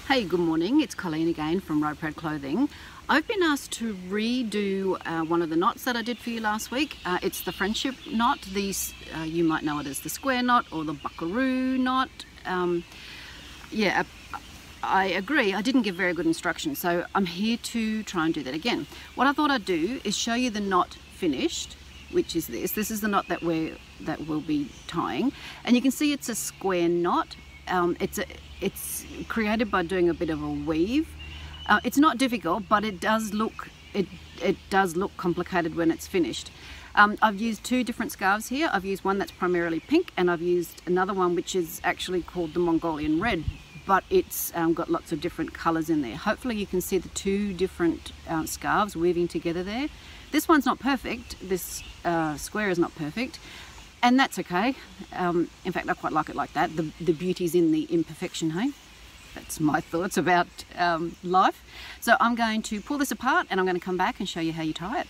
Hey, good morning. It's Colleen again from Road Proud Clothing. I've been asked to redo one of the knots that I did for you last week. It's the friendship knot. You might know it as the square knot or the Buckaroo knot. Yeah, I agree. I didn't give very good instructions, so I'm here to try and do that again. What I thought I'd do is show you the knot finished, which is this. This is the knot that we'll be tying, and you can see it's a square knot. It's created by doing a bit of a weave. It's not difficult, but it does look complicated when it's finished. I've used two different scarves here. I've used one that's primarily pink, and I've used another one which is actually called the Mongolian red, but it's got lots of different colors in there. Hopefully you can see the two different scarves weaving together there. This one's not perfect. This square is not perfect, and that's okay. In fact, I quite like it like that. The beauty's in the imperfection, hey? That's my thoughts about life. So I'm going to pull this apart and I'm going to come back and show you how you tie it.